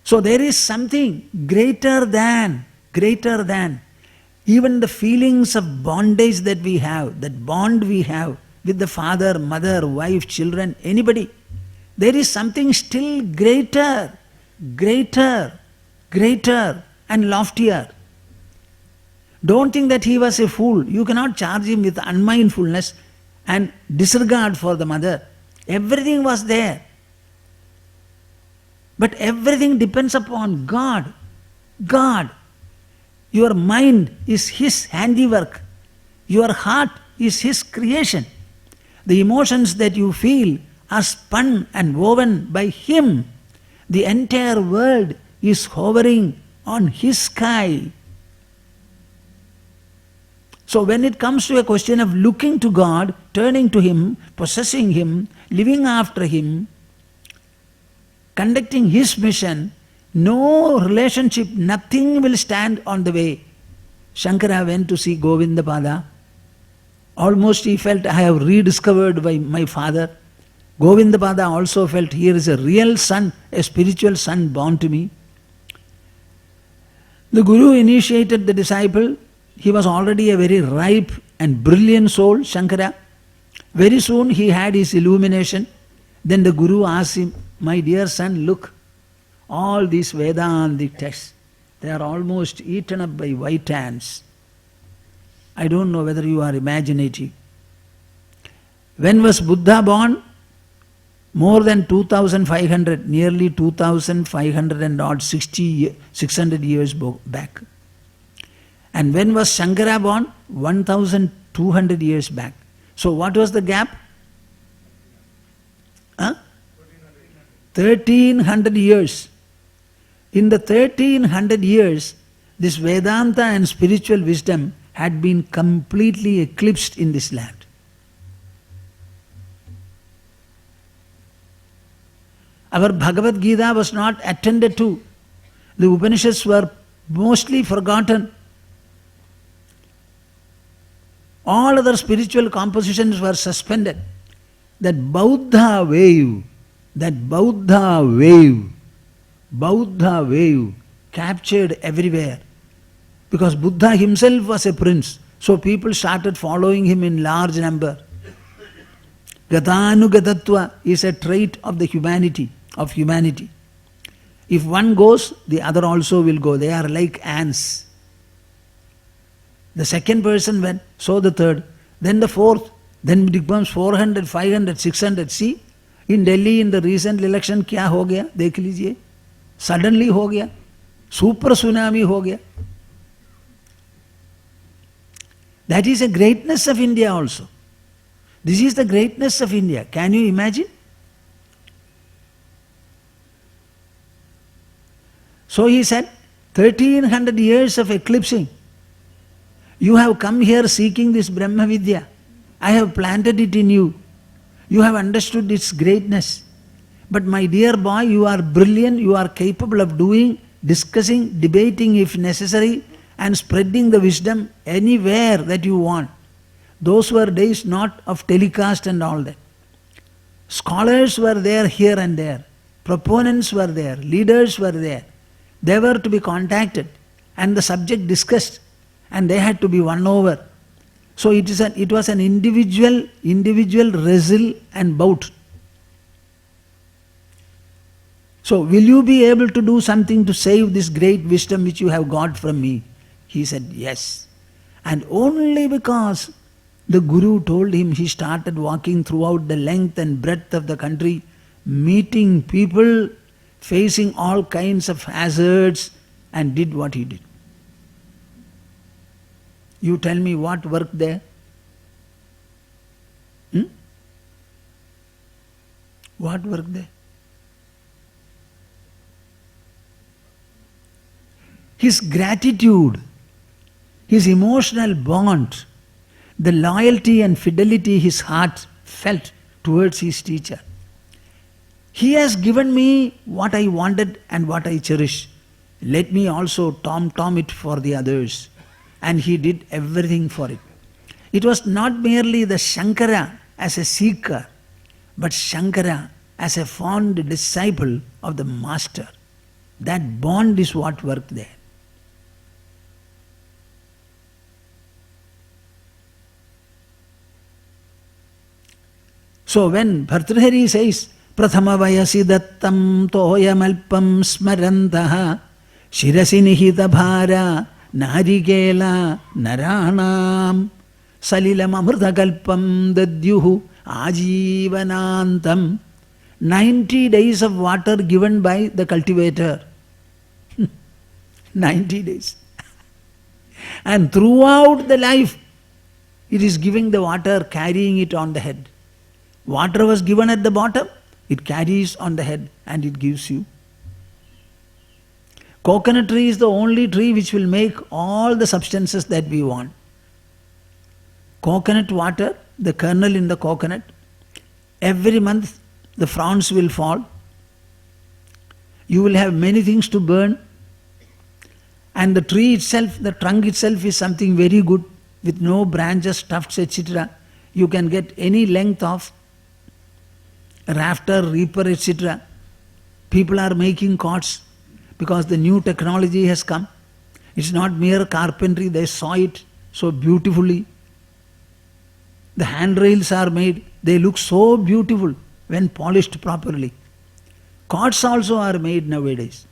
So there is something greater than even the feelings of bondage that we have, that bond we have with the father, mother, wife, children, anybody. There is something still greater and loftier. Don't think that he was a fool. You cannot charge him with unmindfulness and disregard for the mother. Everything was there. But everything depends upon God. God. Your mind is His handiwork. Your heart is His creation. The emotions that you feel are spun and woven by Him. The entire world is hovering on His sky. So when it comes to a question of looking to God, turning to Him, possessing Him, living after Him, conducting His mission, no relationship, nothing will stand on the way. Shankara went to see Govindapada. Almost he felt, I have rediscovered my father. Govindapada also felt, here is a real son, a spiritual son born to me. The Guru initiated the disciple. He was already a very ripe and brilliant soul, Shankara. Very soon he had his illumination. Then the Guru asked him, my dear son, look, all these Vedantic texts, they are almost eaten up by white ants. I don't know whether you are imaginative. When was Buddha born? More than 2,500, nearly 2,500 and odd, 600 years back. And when was Shankara born? 1,200 years back. So what was the gap? 1,300 years. In the 1,300 years, this Vedanta and spiritual wisdom had been completely eclipsed in this land. Our Bhagavad Gita was not attended to. The Upanishads were mostly forgotten. All other spiritual compositions were suspended. That Buddha wave captured everywhere. Because Buddha himself was a prince, so people started following him in large number. Gatanugatatva is a trait of the humanity. If one goes, the other also will go. They are like ants. The second person went, so the third, then the fourth, then it becomes 400, 500, 600. See, in Delhi in the recent election, kya ho gaya? Dekh lijiye. Suddenly ho gaya. Super tsunami ho gaya. That is a greatness of India also. This is the greatness of India. Can you imagine? So he said, 1,300 years of eclipsing. You have come here seeking this Brahma Vidya. I have planted it in you. You have understood its greatness. But my dear boy, you are brilliant, you are capable of doing, discussing, debating if necessary, and spreading the wisdom anywhere that you want. Those were days not of telecast and all that. Scholars were there here and there. Proponents were there. Leaders were there. They were to be contacted and the subject discussed, and they had to be won over. So it was an individual wrestle and bout. So will you be able to do something to save this great wisdom which you have got from me? He said, yes. And only because the Guru told him, he started walking throughout the length and breadth of the country, meeting people, facing all kinds of hazards, and did what he did. You tell me what worked there? What worked there? His gratitude, his emotional bond, the loyalty and fidelity his heart felt towards his teacher. He has given me what I wanted and what I cherish. Let me also tom it for the others. And he did everything for it. It was not merely the Shankara as a seeker, but Shankara as a fond disciple of the Master. That bond is what worked there. So when Bhartrihari says, Prathama vayasi dattam toyamalpam smarantaha shirasi nihita bhara narikela naranam salilam amrutakalpam dadyuhu ajivanantam. 90 days of water given by the cultivator. 90 days. And throughout the life, it is giving the water, carrying it on the head. Water was given at the bottom, it carries on the head and it gives you. Coconut tree is the only tree which will make all the substances that we want. Coconut water, the kernel in the coconut, every month the fronds will fall. You will have many things to burn. And the tree itself, the trunk itself is something very good with no branches, tufts, etc. You can get any length of rafter, reaper, etc. People are making cots because the new technology has come. It's not mere carpentry, they saw it so beautifully. The handrails are made, they look so beautiful when polished properly. Cots also are made nowadays.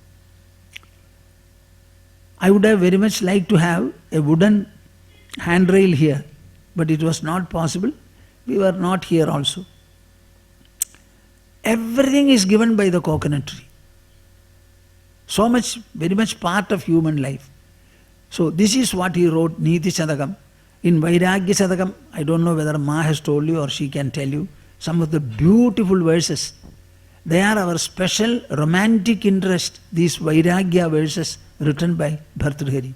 I would have very much liked to have a wooden handrail here, but it was not possible. We were not here also. Everything is given by the coconut tree. So much, very much part of human life. So this is what he wrote, Niti Sadakam. In Vairagya Sadakam, I don't know whether Ma has told you or she can tell you, some of the beautiful verses. They are our special romantic interest, these Vairagya verses written by Bhartrihari.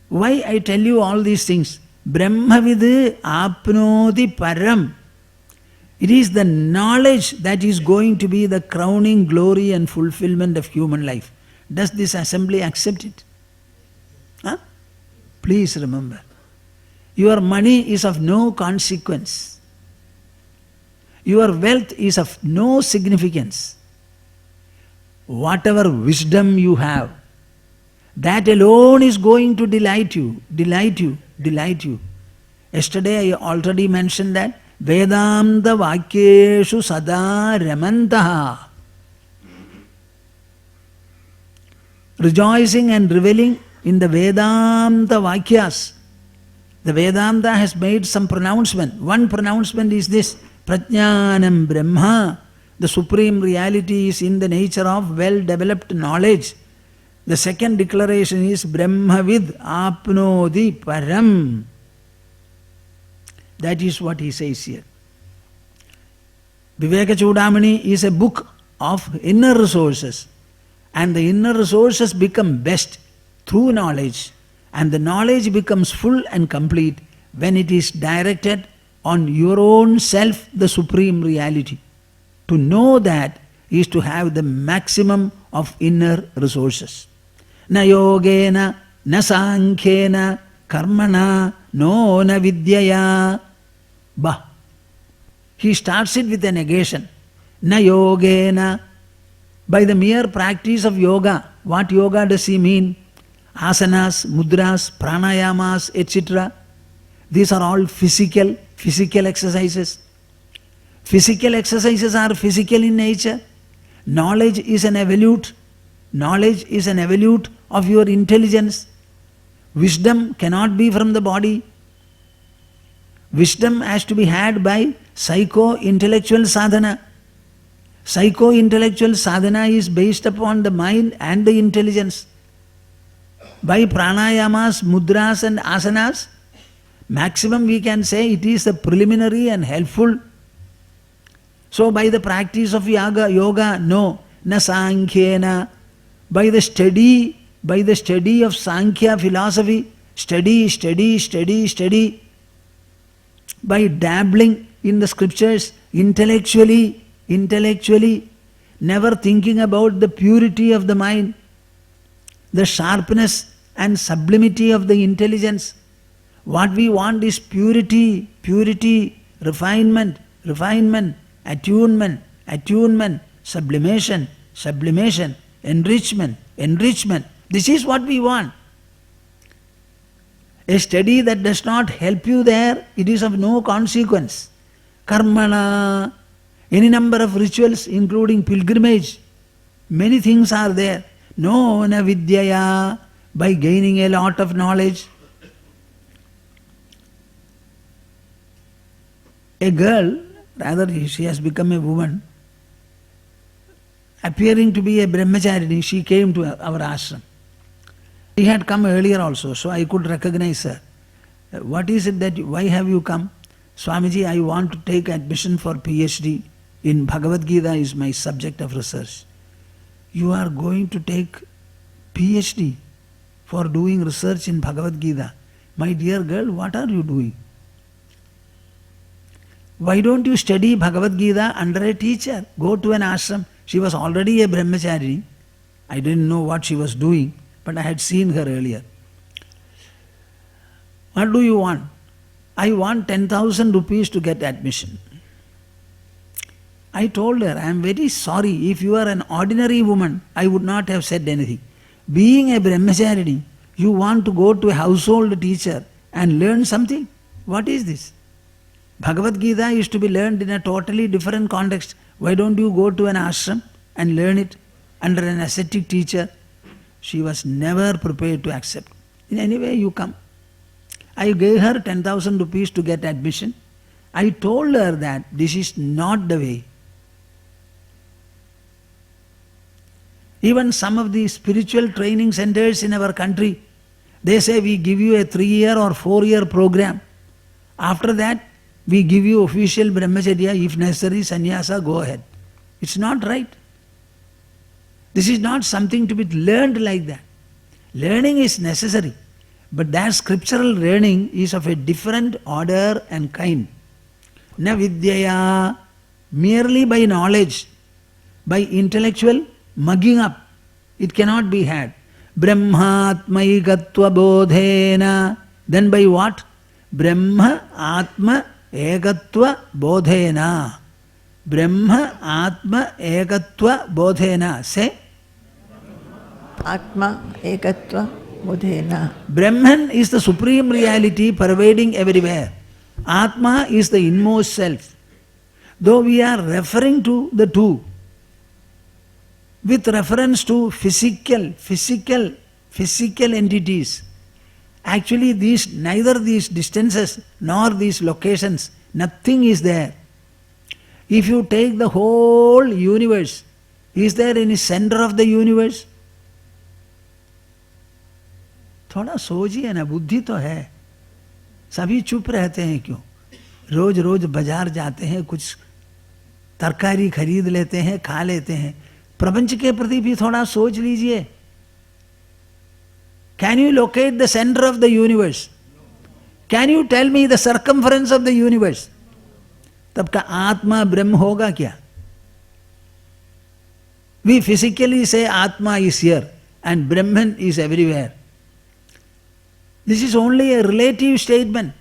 Why I tell you all these things? Brahmavid apnoti param. It is the knowledge that is going to be the crowning glory and fulfillment of human life. Does this assembly accept it? Huh? Please remember. Your money is of no consequence. Your wealth is of no significance. Whatever wisdom you have, that alone is going to delight you, delight you, delight you. Yesterday I already mentioned that Vedanta Vakyeshu Sada Ramantaha. Rejoicing and reveling in the Vedanta Vakyas. The Vedanta has made some pronouncement. One pronouncement is this: Prajnanam Brahma. The supreme reality is in the nature of well-developed knowledge. The second declaration is Brahmavid apnodi param. That is what he says here. Vivekachoodamani is a book of inner resources. And the inner resources become best through knowledge. And the knowledge becomes full and complete when it is directed on your own self, the supreme reality. To know that is to have the maximum of inner resources. Na yogena, na sankhena, karmana, no na vidyaya. Bah. He starts it with a negation. Na yogena. By the mere practice of yoga, what yoga does he mean? Asanas, mudras, pranayamas, etc. These are all physical exercises. Physical exercises are physical in nature. Knowledge is an evolute. Knowledge is an evolute of your intelligence. Wisdom cannot be from the body. Wisdom has to be had by psycho-intellectual sadhana. Psycho-intellectual sadhana is based upon the mind and the intelligence. By pranayamas, mudras and asanas, maximum we can say it is the preliminary and helpful. So by the practice of yoga, no, na sankhyena. By the study of Sankhya philosophy, study. By dabbling in the scriptures, intellectually, never thinking about the purity of the mind, the sharpness and sublimity of the intelligence. What we want is purity, refinement, attunement, attunement, sublimation, sublimation, enrichment, enrichment. This is what we want. A study that does not help you there, it is of no consequence. Karmana, any number of rituals including pilgrimage, many things are there. No na vidyaya, by gaining a lot of knowledge. A girl, rather she has become a woman, appearing to be a brahmacharini, she came to our ashram. She had come earlier also, so I could recognize her. What is it that, why have you come? Swamiji, I want to take admission for PhD in Bhagavad Gita is my subject of research. You are going to take PhD for doing research in Bhagavad Gita. My dear girl, what are you doing? Why don't you study Bhagavad Gita under a teacher? Go to an ashram. She was already a brahmachari. I didn't know what she was doing, but I had seen her earlier. What do you want? I want 10,000 rupees to get admission. I told her, I am very sorry, if you are an ordinary woman, I would not have said anything. Being a brahmachari, you want to go to a household teacher and learn something? What is this? Bhagavad Gita is to be learned in a totally different context. Why don't you go to an ashram and learn it under an ascetic teacher? She was never prepared to accept. In any way, you come. I gave her 10,000 rupees to get admission. I told her that this is not the way. Even some of the spiritual training centers in our country, they say we give you a 3-year or 4-year program. After that, we give you official brahmacharya, if necessary, sannyasa, go ahead. It's not right. This is not something to be learned like that. Learning is necessary, but that scriptural learning is of a different order and kind. Na vidyaya, merely by knowledge, by intellectual mugging up, it cannot be had. Brahmatmaikatva bodhena, then by what? Brahma Atma Ekatva bodhena. Brahma Atma Ekatva bodhena. Say. Atma Ekatva bodhena. Brahman is the supreme reality pervading everywhere. Atma is the inmost self. Though we are referring to the two, with reference to physical entities, actually neither these distances nor these locations, nothing is there. If you take the whole universe, is there any center of the universe? थोड़ा सोचिए ना, बुद्धि तो है. सभी चुप रहते हैं क्यों? रोज रोज बाजार जाते हैं, कुछ तरकारी खरीद लेते हैं, खा लेते हैं. प्रपंच के प्रति भी थोड़ा सोच लीजिए. Can you locate the center of the universe? Can you tell me the circumference of the universe? तब का आत्मा ब्रह्म होगा क्या? We physically say Atma is here and Brahman is everywhere. This is only a relative statement.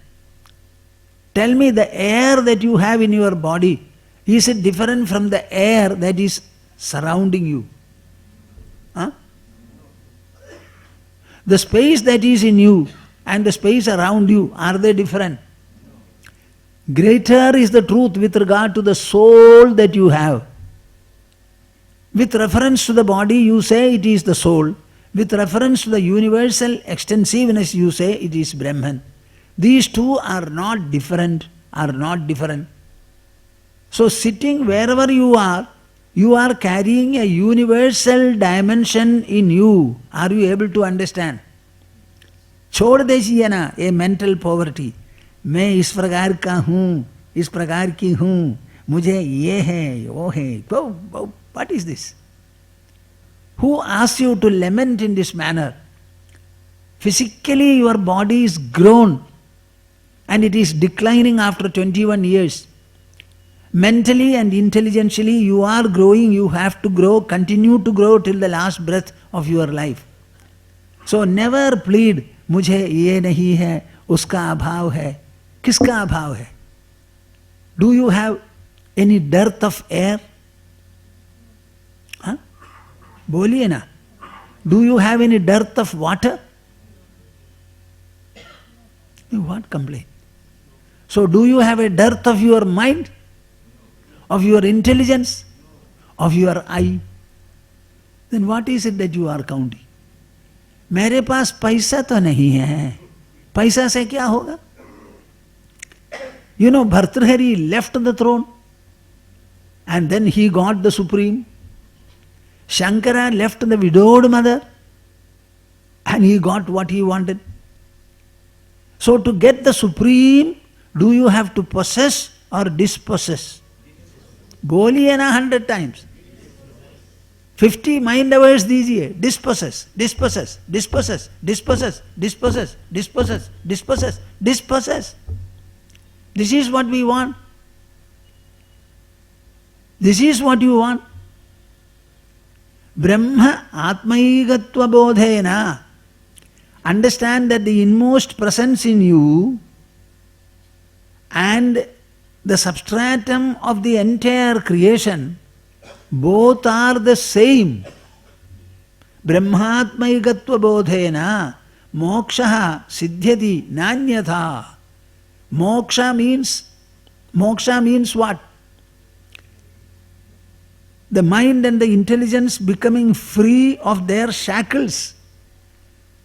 Tell me, the air that you have in your body, is it different from the air that is surrounding you? Huh? The space that is in you and the space around you, are they different? Greater is the truth with regard to the soul that you have. With reference to the body, you say it is the soul. With reference to the universal extensiveness, you say it is Brahman. These two are not different, So sitting wherever you are carrying a universal dimension in you. Are you able to understand? छोड़ दीजिए ना ये mental poverty. मैं इस प्रकार का हूँ, इस प्रकार की हूँ, मुझे ये है, वो है. What is this? Who asks you to lament in this manner? Physically your body is grown and it is declining after 21 years. Mentally and intelligently you are growing, you have to grow, continue to grow till the last breath of your life. So never plead, मुझे ये नहीं है, उसका अभाव है. किसका अभाव है? Do you have Any dearth of air? Huh? Boliye na. Do you have any dearth of water? You won't complain. So do you have a dearth of your mind? Of your intelligence? Of your eye? Then what is it that you are counting? मेरे पास पैसा तो नहीं है, पैसा से क्या होगा? You know, Bhartrhari left the throne and then he got the supreme. Shankara left the widowed mother and he got what he wanted. So to get the supreme, do you have to possess or dispossess? Boliye na 100 times. 50 mind hours dijiye. Dispossess, dispossess, dispossess, dispossess, dispossess, dispossess, dispossess, dispossess. This is what we want. This is what you want. Brahma atmaigatva bodhena. Understand that the inmost presence in you and the substratum of the entire creation, both are the same. Brahmatmaigatva bodhena moksha siddhyati nanyatha. Moksha means what? The mind and the intelligence becoming free of their shackles.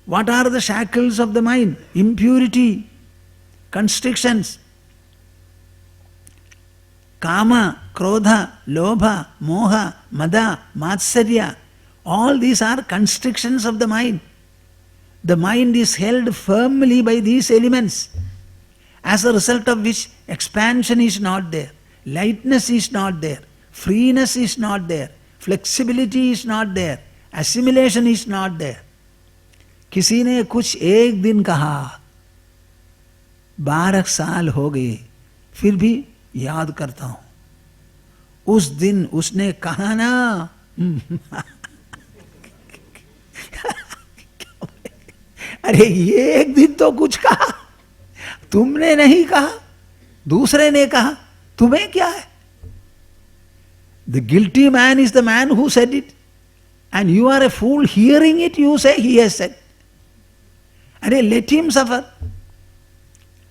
What are the shackles of the mind? Impurity, constrictions, kama, krodha, lobha, moha, mada, matsarya. All these are constrictions of the mind. The mind is held firmly by these elements, as a result of which expansion is not there, lightness is not there, freeness is not there, flexibility is not there, assimilation is not there. किसी ने कुछ एक दिन कहा, 12 साल हो गए, फिर भी याद करता हूं। उस दिन उसने कहा ना, अरे ये एक दिन तो कुछ कहा, तुमने नहीं कहा, दूसरे ने कहा, तुम्हें क्या है? The guilty man is the man who said it, and you are a fool hearing it, you say he has said. Arey, let him suffer.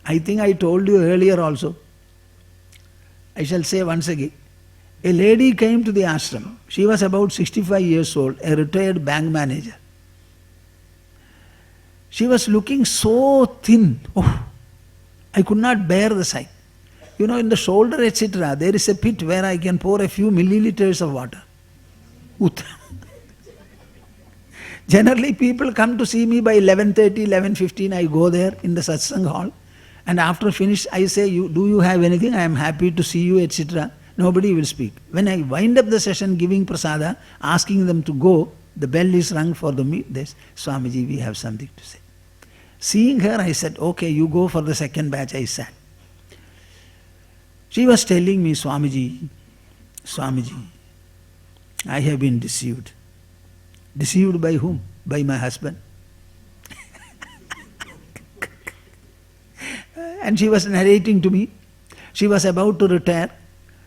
I think I told you earlier also. I shall say once again. A lady came to the ashram. She was about 65 years old, a retired bank manager. She was looking so thin. Oh, I could not bear the sight. You know, in the shoulder, etc., there is a pit where I can pour a few milliliters of water. Generally, people come to see me by 11:30, 11:15. I go there in the satsang hall, and after finish, I say, do you have anything? I am happy to see you, etc. Nobody will speak. When I wind up the session giving prasada, asking them to go, the bell is rung for the meet. This Swamiji, we have something to say. Seeing her, I said, okay, you go for the second batch. I sat. She was telling me, Swamiji, I have been deceived. Deceived by whom? By my husband. And she was narrating to me. She was about to retire.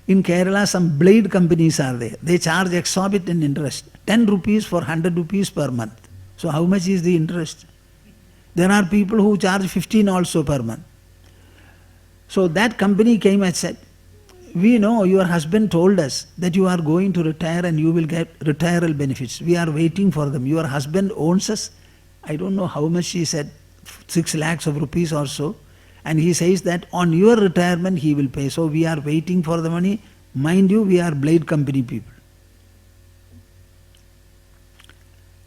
In Kerala, some blade companies are there. They charge exorbitant interest. 10 rupees for 100 rupees per month. So how much is the interest? There are people who charge 15 also per month. So that company came and said, we know your husband told us that you are going to retire and you will get retiral benefits. We are waiting for them. Your husband owns us. I don't know how much she said, 6 lakhs of rupees or so. And he says that on your retirement he will pay. So we are waiting for the money. Mind you, we are blade company people.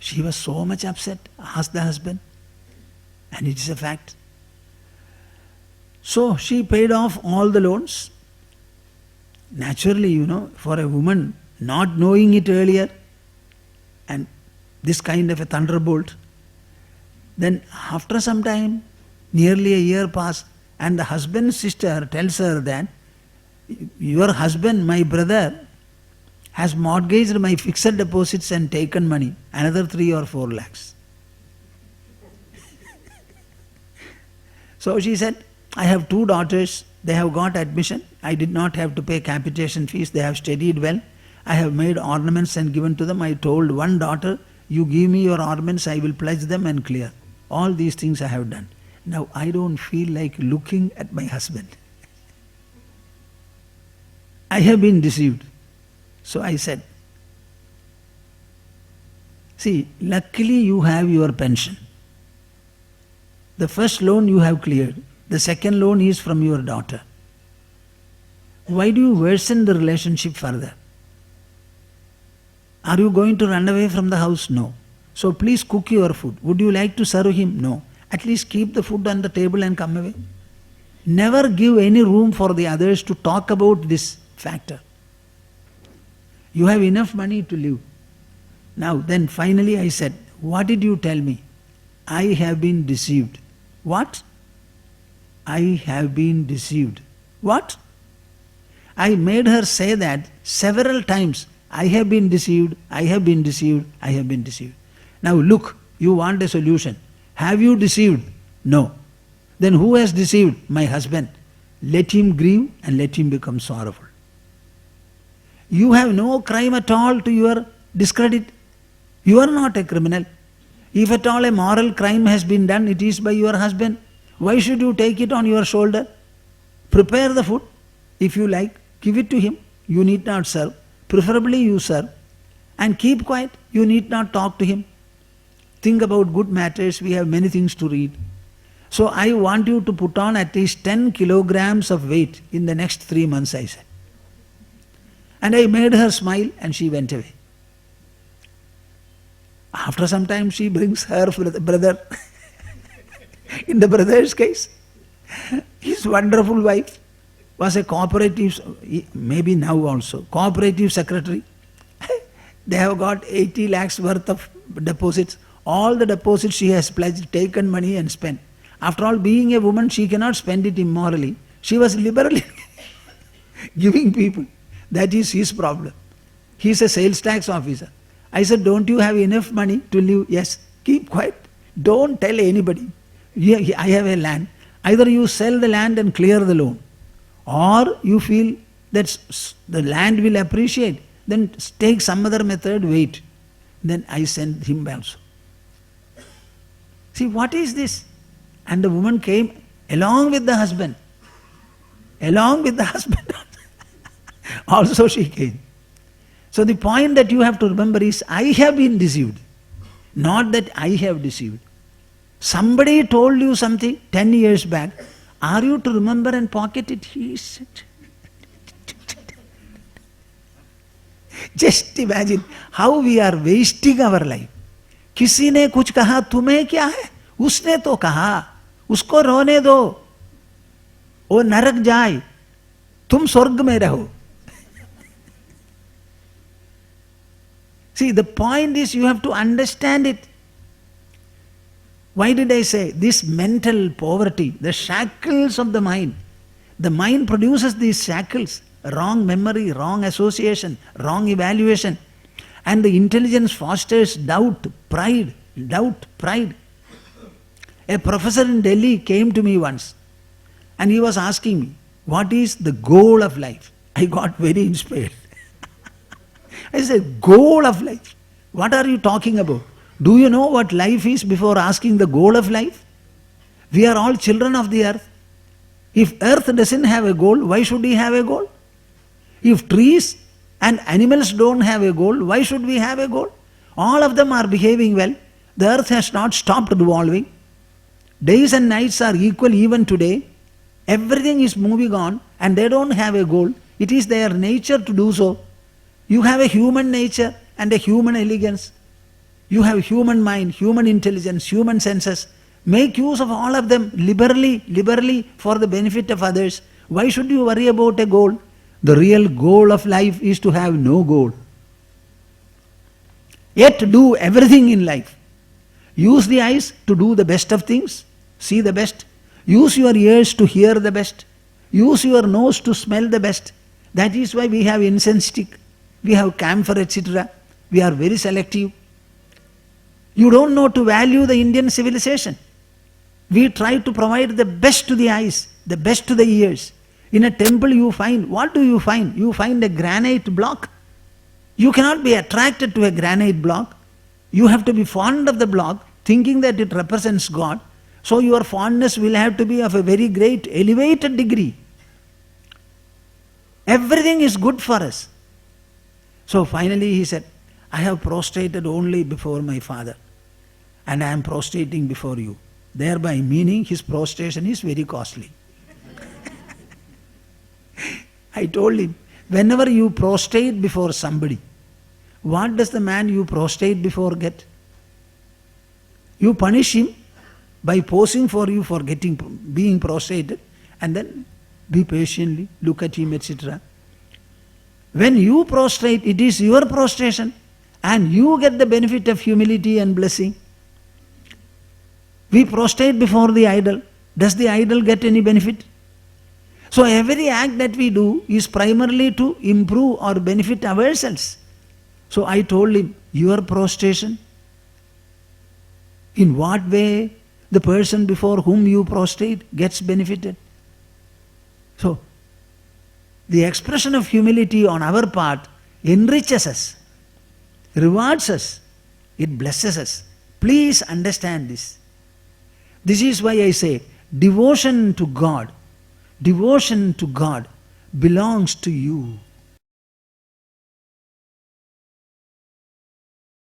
She was so much upset, asked the husband. And it is a fact. So she paid off all the loans. Naturally, you know, for a woman not knowing it earlier and this kind of a thunderbolt, then after some time, nearly a year passed, and the husband's sister tells her that your husband, my brother, has mortgaged my fixed deposits and taken money, another 3 or 4 lakhs. So she said, I have 2 daughters, they have got admission. I did not have to pay capitation fees. They have studied well. I have made ornaments and given to them. I told one daughter, you give me your ornaments, I will pledge them and clear. All these things I have done. Now I don't feel like looking at my husband. I have been deceived. So I said, see, luckily you have your pension. The first loan you have cleared. The second loan is from your daughter. Why do you worsen the relationship further? Are you going to run away from the house? No. So please cook your food. Would you like to serve him? No. At least keep the food on the table and come away. Never give any room for the others to talk about this factor. You have enough money to live. Now then finally I said, what did you tell me? I have been deceived. What? I have been deceived. What? I made her say that several times. I have been deceived, I have been deceived, I have been deceived. Now look, you want a solution. Have you deceived? No. Then who has deceived? My husband. Let him grieve and let him become sorrowful. You have no crime at all to your discredit. You are not a criminal. If at all a moral crime has been done, it is by your husband. Why should you take it on your shoulder? Prepare the food. If you like, give it to him. You need not serve. Preferably you serve. And keep quiet. You need not talk to him. Think about good matters. We have many things to read. So I want you to put on at least 10 kilograms of weight in the next 3 months, I said. And I made her smile and she went away. After some time she brings her brother. In the brother's case, his wonderful wife was a cooperative, maybe now also, cooperative secretary. They have got 80 lakhs worth of deposits. All the deposits she has pledged, taken money and spent. After all, being a woman, she cannot spend it immorally. She was liberally giving people. That is his problem. He is a sales tax officer. I said, don't you have enough money to live? Yes. Keep quiet. Don't tell anybody. I have a land. Either you sell the land and clear the loan, or you feel that the land will appreciate, then take some other method, wait. Then I sent him also. See, what is this? And the woman came along with the husband. Along with the husband also she came. So the point that you have to remember is, I have been deceived, not that I have deceived. Somebody told you something 10 years back. Are you to remember and pocket it? He said. Just imagine how we are wasting our life. किसी ने कुछ कहा, तुम्हें क्या है? उसने तो कहा, उसको रोने दो, वो नरक जाए, तुम स्वर्ग में रहो. See, the point is you have to understand it. Why did I say this mental poverty, the shackles of the mind? The mind produces these shackles, wrong memory, wrong association, wrong evaluation. And the intelligence fosters doubt, pride, doubt, pride. A professor in Delhi came to me once and he was asking me, what is the goal of life? I got very inspired. I said, goal of life? What are you talking about? Do you know what life is before asking the goal of life? We are all children of the earth. If earth doesn't have a goal, why should we have a goal? If trees and animals don't have a goal, why should we have a goal? All of them are behaving well. The earth has not stopped revolving. Days and nights are equal even today. Everything is moving on and they don't have a goal. It is their nature to do so. You have a human nature and a human elegance. You have human mind, human intelligence, human senses. Make use of all of them liberally for the benefit of others. Why should you worry about a goal? The real goal of life is to have no goal. Yet do everything in life. Use the eyes to do the best of things, see the best. Use your ears to hear the best. Use your nose to smell the best. That is why we have incense stick, we have camphor, etc. We are very selective. You don't know to value the Indian civilization. We try to provide the best to the eyes, the best to the ears. In a temple you find, what do you find? You find a granite block. You cannot be attracted to a granite block. You have to be fond of the block, thinking that it represents God. So your fondness will have to be of a very great, elevated degree. Everything is good for us. So finally he said, I have prostrated only before my father, and I am prostrating before you. Thereby meaning his prostration is very costly. I told him, whenever you prostrate before somebody, what does the man you prostrate before get? You punish him by posing for you for being prostrated, and then be patiently, look at him, etc. When you prostrate, it is your prostration, and you get the benefit of humility and blessing. We prostrate before the idol. Does the idol get any benefit? So every act that we do is primarily to improve or benefit ourselves. So I told him, your prostration, in what way the person before whom you prostrate gets benefited? So the expression of humility on our part enriches us, rewards us, it blesses us. Please understand this. This is why I say, devotion to God belongs to you.